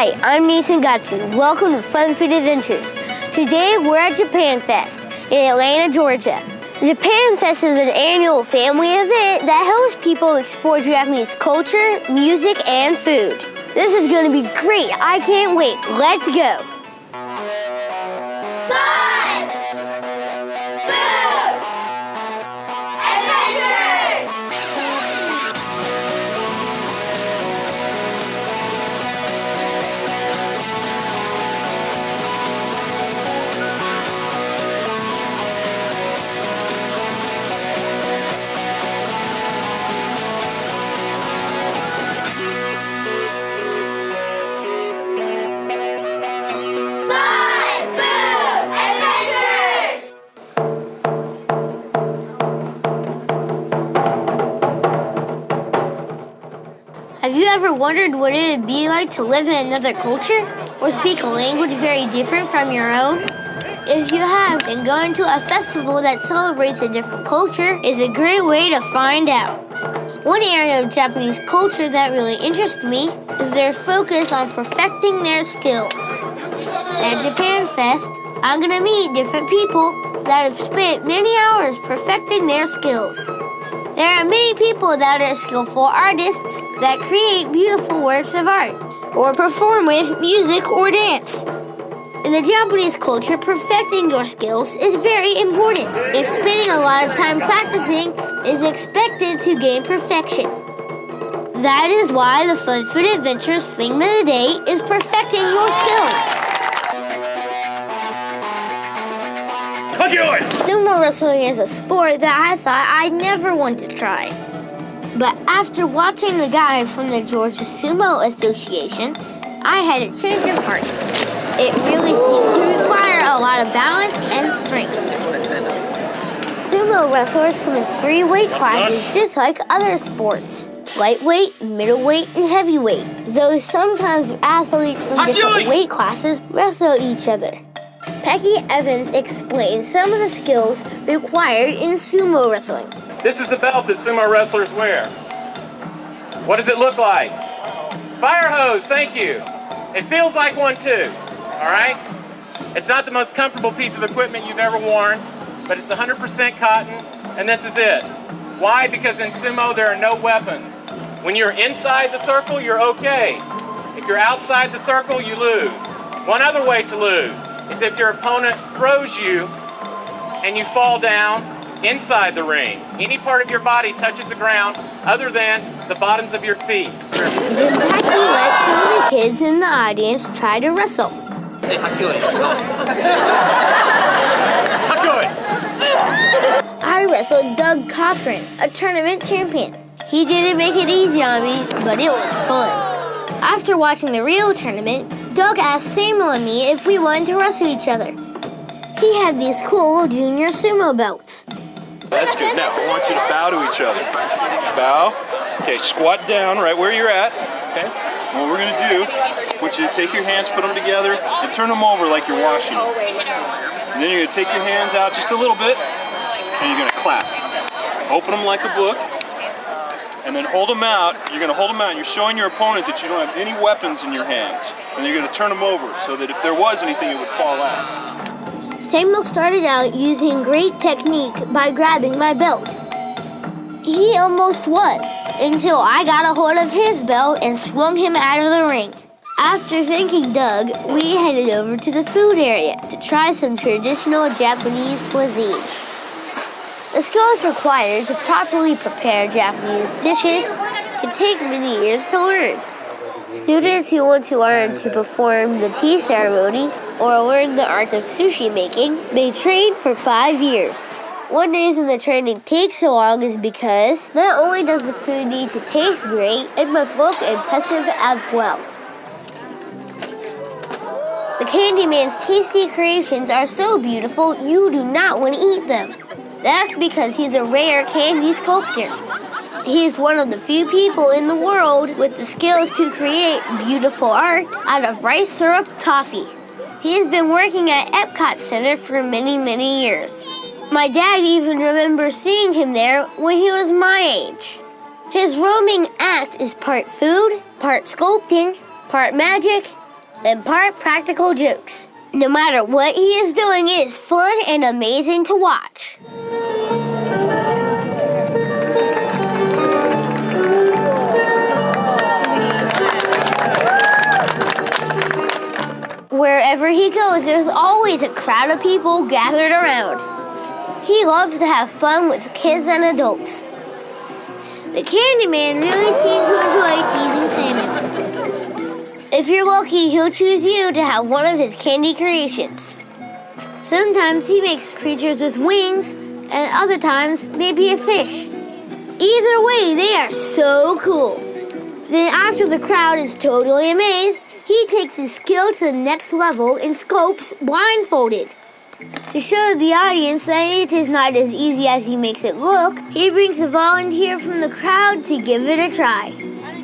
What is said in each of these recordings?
Hi, I'm Nathan Gatsu. Welcome to Fun Food Adventures. Today we're at Japan Fest in Atlanta, Georgia. Japan Fest is an annual family event that helps people explore Japanese culture, music, and food. This is going to be great. I can't wait. Let's go. Fun! Food! Adventures! Have you ever wondered what it would be like to live in another culture or speak a language very different from your own? If you have, then going to a festival that celebrates a different culture is a great way to find out. One area of Japanese culture that really interests me is their focus on perfecting their skills. At Japan Fest, I'm going to meet different people that have spent many hours perfecting their skills. There are many people that are skillful artists that create beautiful works of art or perform with music or dance. In the Japanese culture, perfecting your skills is very important, and spending a lot of time practicing is expected to gain perfection. That is why the Fun Food Adventures theme of the day is perfecting your skills. Sumo wrestling is a sport that I thought I'd never want to try. But after watching the guys from the Georgia Sumo Association, I had a change of heart. It really seemed to require a lot of balance and strength. Sumo wrestlers come in 3 weight classes just like other sports: lightweight, middleweight, and heavyweight. Though sometimes athletes from different weight classes wrestle each other. Becky Evans explains some of the skills required in sumo wrestling. This is the belt that sumo wrestlers wear. What does it look like? Fire hose, thank you. It feels like one too, all right? It's not the most comfortable piece of equipment you've ever worn, but it's 100% cotton, and this is it. Why? Because in sumo there are no weapons. When you're inside the circle, you're okay. If you're outside the circle, you lose. One other way to lose is if your opponent throws you and you fall down inside the ring. Any part of your body touches the ground other than the bottoms of your feet. Then Becky let some of the kids in the audience try to wrestle. Say hakui. I wrestled Doug Cochran, a tournament champion. He didn't make it easy on me, but it was fun. After watching the real tournament, Doug asked Samuel and me if we wanted to wrestle each other. He had these cool junior sumo belts. That's good. Now, I want you to bow to each other. Bow. Okay, squat down right where you're at. Okay? What we're going to do, I want you to take your hands, put them together, and turn them over like you're washing them. And then you're going to take your hands out just a little bit, and you're going to clap. Open them like a book. And then hold them out. You're going to hold them out, and you're showing your opponent that you don't have any weapons in your hands. And you're going to turn them over so that if there was anything, it would fall out. Samuel started out using great technique by grabbing my belt. He almost won until I got a hold of his belt and swung him out of the ring. After thanking Doug, we headed over to the food area to try some traditional Japanese cuisine. The skills required to properly prepare Japanese dishes can take many years to learn. Students who want to learn to perform the tea ceremony or learn the art of sushi making may train for 5 years. One reason the training takes so long is because not only does the food need to taste great, it must look impressive as well. The Candyman's tasty creations are so beautiful you do not want to eat them. That's because he's a rare candy sculptor. He's one of the few people in the world with the skills to create beautiful art out of rice syrup toffee. He has been working at Epcot Center for many, many years. My dad even remembers seeing him there when he was my age. His roaming act is part food, part sculpting, part magic, and part practical jokes. No matter what he is doing, it is fun and amazing to watch. Wherever he goes, there's always a crowd of people gathered around. He loves to have fun with kids and adults. The Candyman really seems to enjoy teasing Salmon. If you're lucky, he'll choose you to have one of his candy creations. Sometimes he makes creatures with wings, and other times maybe a fish. Either way, they are so cool. Then after the crowd is totally amazed, he takes his skill to the next level and sculpts blindfolded. To show the audience that it is not as easy as he makes it look, he brings a volunteer from the crowd to give it a try.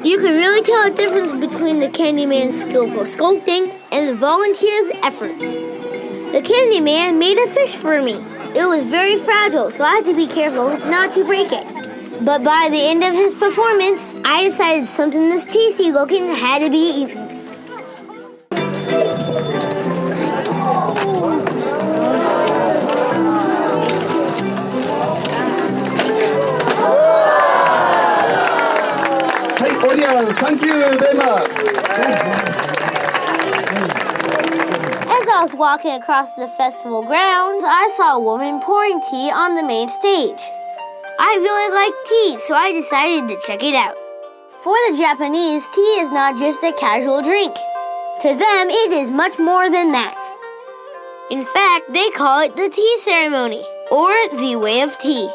You can really tell a difference between the Candyman's skillful sculpting and the volunteer's efforts. The Candyman made a fish for me. It was very fragile, so I had to be careful not to break it. But by the end of his performance, I decided something this tasty looking had to be eaten. Thank you very much. As I was walking across the festival grounds, I saw a woman pouring tea on the main stage. I really like tea, so I decided to check it out. For the Japanese, tea is not just a casual drink. To them, it is much more than that. In fact, they call it the tea ceremony, or the way of tea.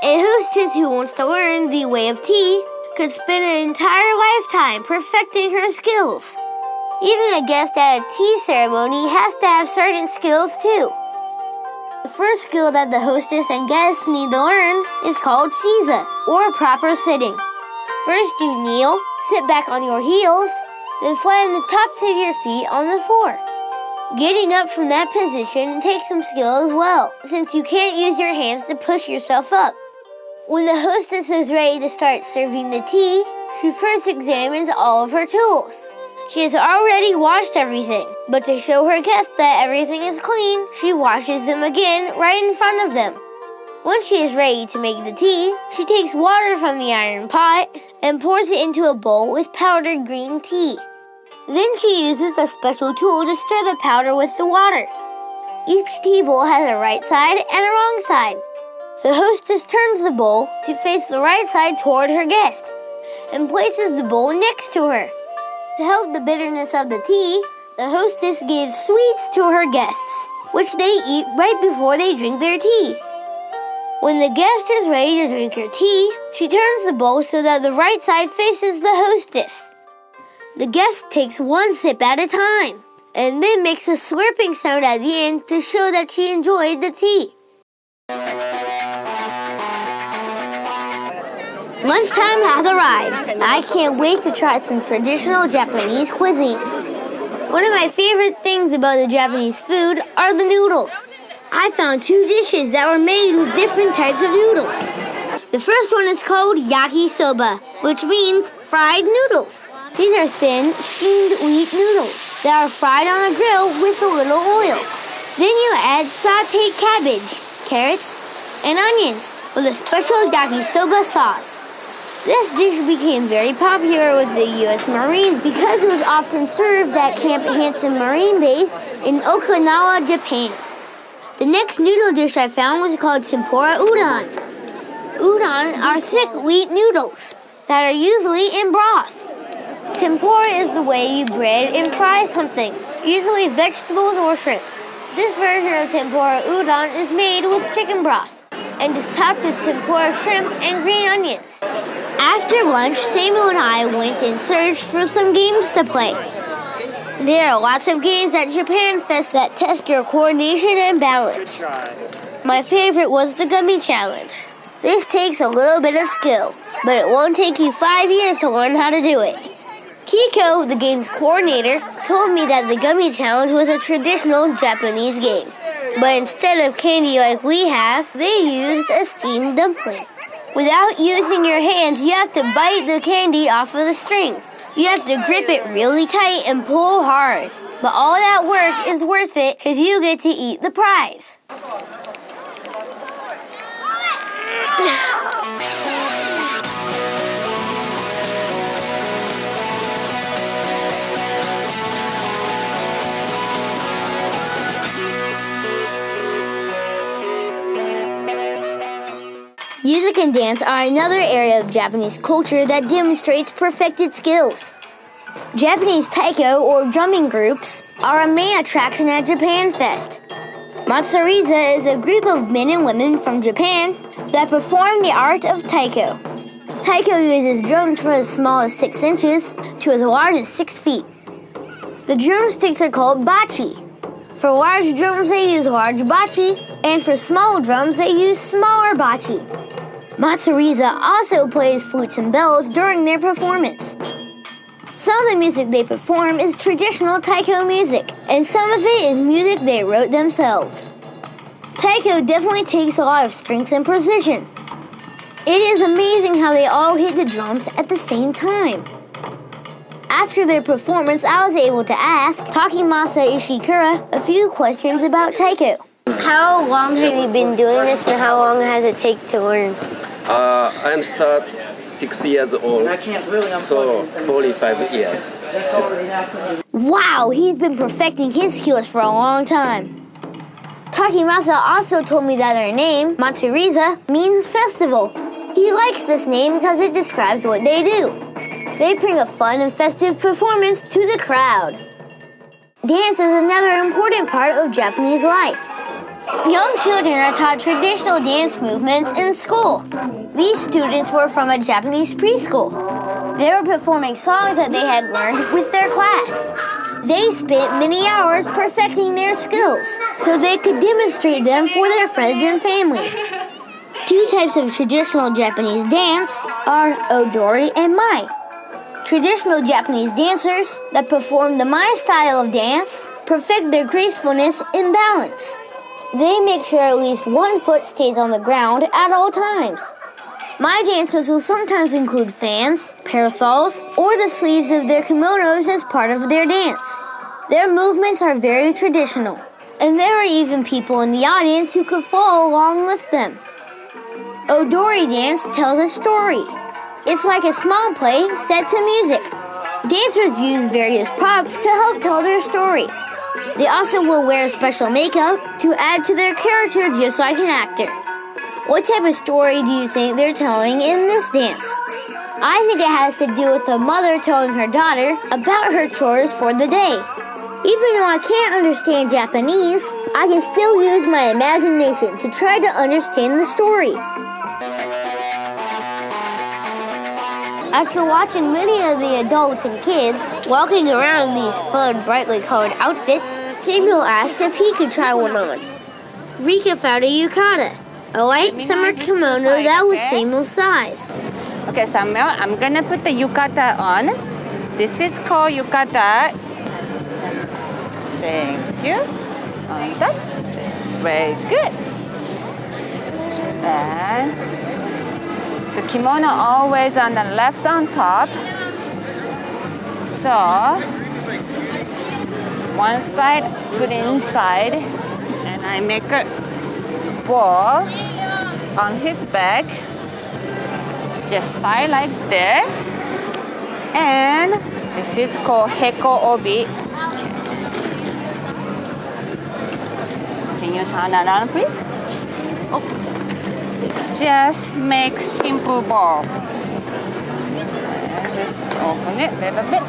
A hostess who wants to learn the way of tea could spend an entire lifetime perfecting her skills. Even a guest at a tea ceremony has to have certain skills too. The first skill that the hostess and guests need to learn is called seiza, or proper sitting. First you kneel, sit back on your heels, then flatten the tops of your feet on the floor. Getting up from that position takes some skill as well, since you can't use your hands to push yourself up. When the hostess is ready to start serving the tea, she first examines all of her tools. She has already washed everything, but to show her guests that everything is clean, she washes them again right in front of them. Once she is ready to make the tea, she takes water from the iron pot and pours it into a bowl with powdered green tea. Then she uses a special tool to stir the powder with the water. Each tea bowl has a right side and a wrong side. The hostess turns the bowl to face the right side toward her guest and places the bowl next to her. To help the bitterness of the tea, the hostess gives sweets to her guests, which they eat right before they drink their tea. When the guest is ready to drink her tea, she turns the bowl so that the right side faces the hostess. The guest takes one sip at a time and then makes a slurping sound at the end to show that she enjoyed the tea. Lunchtime has arrived, and I can't wait to try some traditional Japanese cuisine. One of my favorite things about the Japanese food are the noodles. I found 2 dishes that were made with different types of noodles. The first one is called yakisoba, which means fried noodles. These are thin, steamed wheat noodles that are fried on a grill with a little oil. Then you add sauteed cabbage, carrots, and onions with a special yakisoba sauce. This dish became very popular with the U.S. Marines because it was often served at Camp Hansen Marine Base in Okinawa, Japan. The next noodle dish I found was called tempura udon. Udon are thick wheat noodles that are usually in broth. Tempura is the way you bread and fry something, usually vegetables or shrimp. This version of tempura udon is made with chicken broth and is topped with tempura shrimp and green onions. After lunch, Samuel and I went and searched for some games to play. There are lots of games at Japan Fest that test your coordination and balance. My favorite was the Gummy Challenge. This takes a little bit of skill, but it won't take you 5 years to learn how to do it. Kiko, the game's coordinator, told me that the Gummy Challenge was a traditional Japanese game. But instead of candy like we have, they used a steamed dumpling. Without using your hands, you have to bite the candy off of the string. You have to grip it really tight and pull hard. But all that work is worth it because you get to eat the prize. Music and dance are another area of Japanese culture that demonstrates perfected skills. Japanese Taiko, or drumming groups, are a main attraction at Japan Fest. Matsuriza is a group of men and women from Japan that perform the art of Taiko. Taiko uses drums from as small as 6 inches to as large as 6 feet. The drumsticks are called bachi. For large drums, they use large bachi, and for small drums, they use smaller bachi. Matsuriza also plays flutes and bells during their performance. Some of the music they perform is traditional Taiko music, and some of it is music they wrote themselves. Taiko definitely takes a lot of strength and precision. It is amazing how they all hit the drums at the same time. After their performance, I was able to ask Takemasa Ishikura a few questions about Taiko. How long have you been doing this, and how long has it taken to learn? I'm start 6 years old, so 45 years. Wow, he's been perfecting his skills for a long time. Takemasa also told me that their name, Matsuriza, means festival. He likes this name because it describes what they do. They bring a fun and festive performance to the crowd. Dance is another important part of Japanese life. Young children are taught traditional dance movements in school. These students were from a Japanese preschool. They were performing songs that they had learned with their class. They spent many hours perfecting their skills so they could demonstrate them for their friends and families. 2 types of traditional Japanese dance are odori and mai. Traditional Japanese dancers that perform the mai style of dance perfect their gracefulness and balance. They make sure at least one foot stays on the ground at all times. My dances will sometimes include fans, parasols, or the sleeves of their kimonos as part of their dance. Their movements are very traditional, and there are even people in the audience who could follow along with them. Odori dance tells a story. It's like a small play set to music. Dancers use various props to help tell their story. They also will wear special makeup to add to their character just like an actor. What type of story do you think they're telling in this dance? I think it has to do with a mother telling her daughter about her chores for the day. Even though I can't understand Japanese, I can still use my imagination to try to understand the story. After watching many of the adults and kids walking around in these fun, brightly colored outfits, Samuel asked if he could try one on. Rika found a yukata, a light summer kimono that was Samuel's size. Okay, Samuel, I'm gonna put the yukata on. This is called yukata. Thank you. On top. Very good. And the kimono always on the left on top. So one side put inside, and I make a ball on his back. Just tie like this. And this is called heko obi. Can you turn around, please? Oh. Just make simple ball. Just open it a little bit.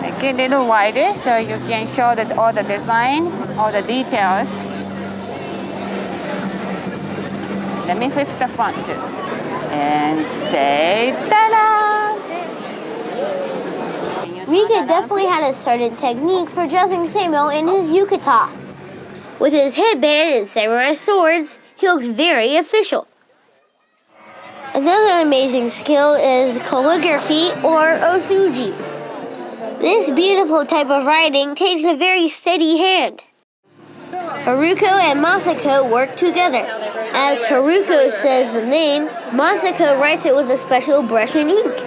Make it a little wider so you can show that all the design, all the details. Let me fix the front too. And say ta-da! Rika definitely had a certain technique for dressing Samuel in his yukata. With his headband and samurai swords, he looks very official. Another amazing skill is calligraphy or osuji. This beautiful type of writing takes a very steady hand. Haruko and Masako work together. As Haruko says the name, Masako writes it with a special brush and ink.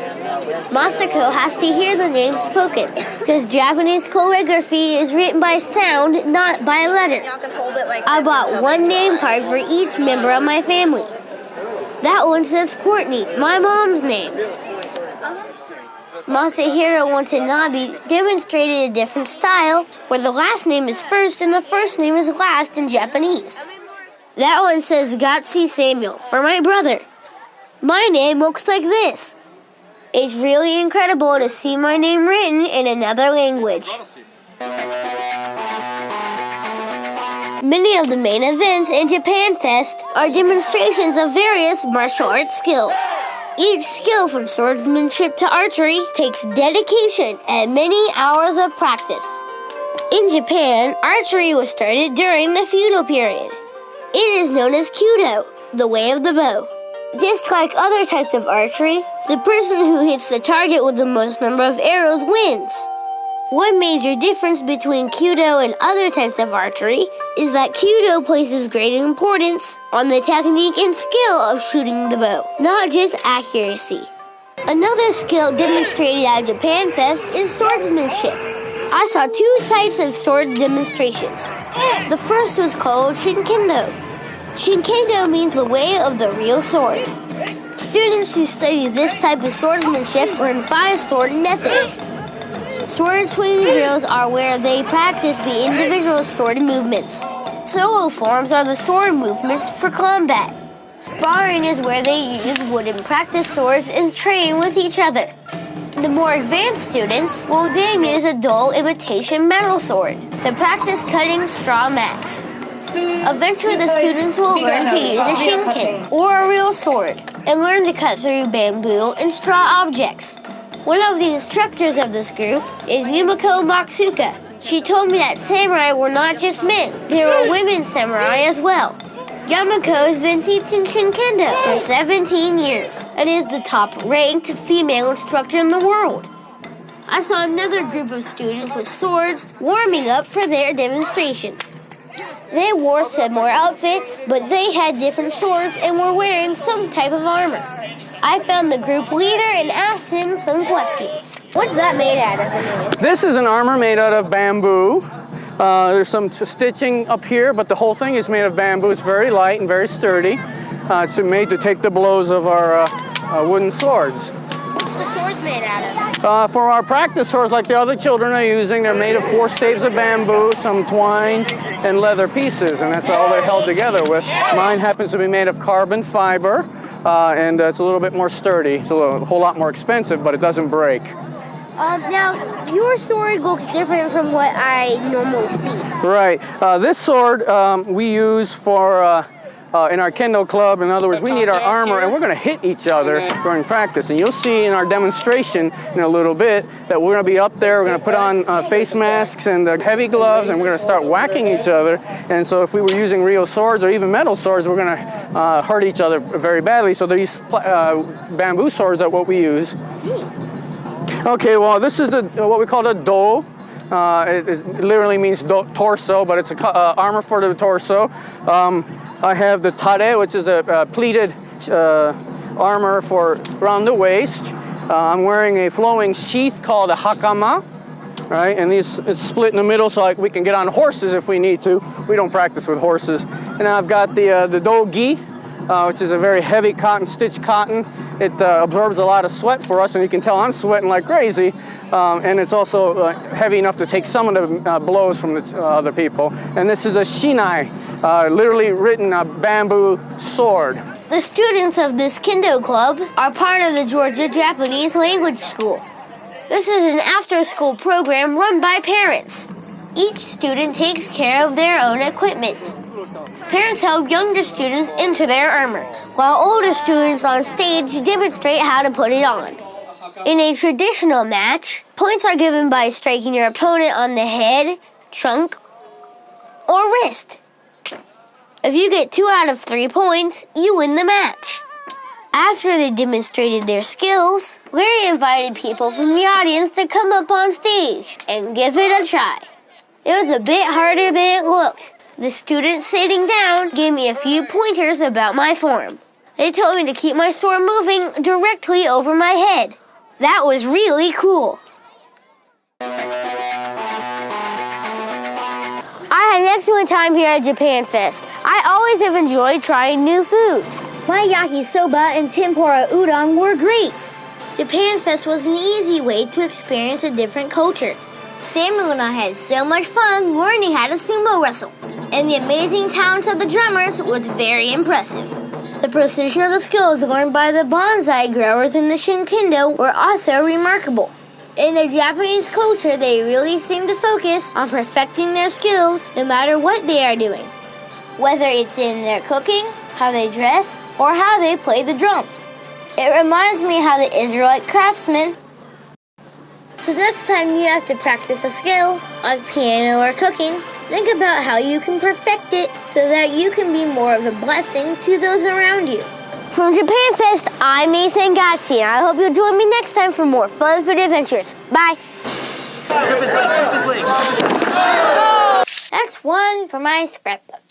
Masako has to hear the name spoken because Japanese calligraphy is written by sound, not by letter. I bought one name card for each member of my family. That one says Courtney, my mom's name. Masahiro Watanabe demonstrated a different style where the last name is first and the first name is last in Japanese. That one says Gatsi Samuel for my brother. My name looks like this. It's really incredible to see my name written in another language. Many of the main events in Japan Fest are demonstrations of various martial arts skills. Each skill from swordsmanship to archery takes dedication and many hours of practice. In Japan, archery was started during the feudal period. It is known as Kyudo, the way of the bow. Just like other types of archery, the person who hits the target with the most number of arrows wins. One major difference between Kyudo and other types of archery is that Kyudo places great importance on the technique and skill of shooting the bow, not just accuracy. Another skill demonstrated at Japan Fest is swordsmanship. I saw two types of sword demonstrations. The first was called Shinkendo. Shinkendo means the way of the real sword. Students who study this type of swordsmanship learn 5 sword methods. Sword swinging drills are where they practice the individual sword movements. Solo forms are the sword movements for combat. Sparring is where they use wooden practice swords and train with each other. The more advanced students will then use a dull imitation metal sword to practice cutting straw mats. Eventually, the students will learn to use a shinken, or a real sword, and learn to cut through bamboo and straw objects. One of the instructors of this group is Yumiko Matsuka. She told me that samurai were not just men, there were women samurai as well. Yamako has been teaching Shinkendo for 17 years and is the top-ranked female instructor in the world. I saw another group of students with swords warming up for their demonstration. They wore similar outfits, but they had different swords and were wearing some type of armor. I found the group leader and asked him some questions. What's that made out of anyways? This is an armor made out of bamboo. There's some stitching up here, but the whole thing is made of bamboo. It's very light and very sturdy. It's made to take the blows of our wooden swords. What's the swords made out of? For our practice swords, like the other children are using, they're made of 4 staves of bamboo, some twine, and leather pieces, and that's all they're held together with. Mine happens to be made of carbon fiber, and it's a little bit more sturdy. It's a whole lot more expensive, but it doesn't break. Now, your sword looks different from what I normally see. Right. This sword we use for in our kendo club. In other words, we need our armor, and we're going to hit each other during practice. And you'll see in our demonstration in a little bit that we're going to be up there. We're going to put on face masks and heavy gloves, and we're going to start whacking each other. And so if we were using real swords or even metal swords, we're going to hurt each other very badly. So these bamboo swords are what we use. Okay, well, this is what we call a do. It literally means torso, but it's armor for the torso. I have the tare, which is a pleated armor for around the waist. I'm wearing a flowing sheath called a hakama, right? And it's split in the middle so we can get on horses if we need to. We don't practice with horses. And I've got the dogi, which is a very heavy cotton, stitched cotton. It absorbs a lot of sweat for us, and you can tell I'm sweating like crazy. And it's also heavy enough to take some of the blows from the other people. And this is a shinai, literally written a bamboo sword. The students of this kendo club are part of the Georgia Japanese Language School. This is an after-school program run by parents. Each student takes care of their own equipment. Parents help younger students enter their armor, while older students on stage demonstrate how to put it on. In a traditional match, points are given by striking your opponent on the head, trunk, or wrist. If you get 2 out of 3 points, you win the match. After they demonstrated their skills, Larry invited people from the audience to come up on stage and give it a try. It was a bit harder than it looked. The students sitting down gave me a few pointers about my form. They told me to keep my sword moving directly over my head. That was really cool. I had an excellent time here at Japan Fest. I always have enjoyed trying new foods. My yakisoba and tempura udon were great. Japan Fest was an easy way to experience a different culture. Samuel and I had so much fun learning how to sumo wrestle. And the amazing talents of the drummers was very impressive. The precision of the skills learned by the bonsai growers in the Shinkindo were also remarkable. In the Japanese culture, they really seem to focus on perfecting their skills no matter what they are doing. Whether it's in their cooking, how they dress, or how they play the drums. It reminds me how the Israelite craftsmen. So next time you have to practice a skill, like piano or cooking, think about how you can perfect it so that you can be more of a blessing to those around you. From Japan Fest, I'm Ethan Gatti, and I hope you'll join me next time for more fun food adventures. Bye! That's one for my scrapbook.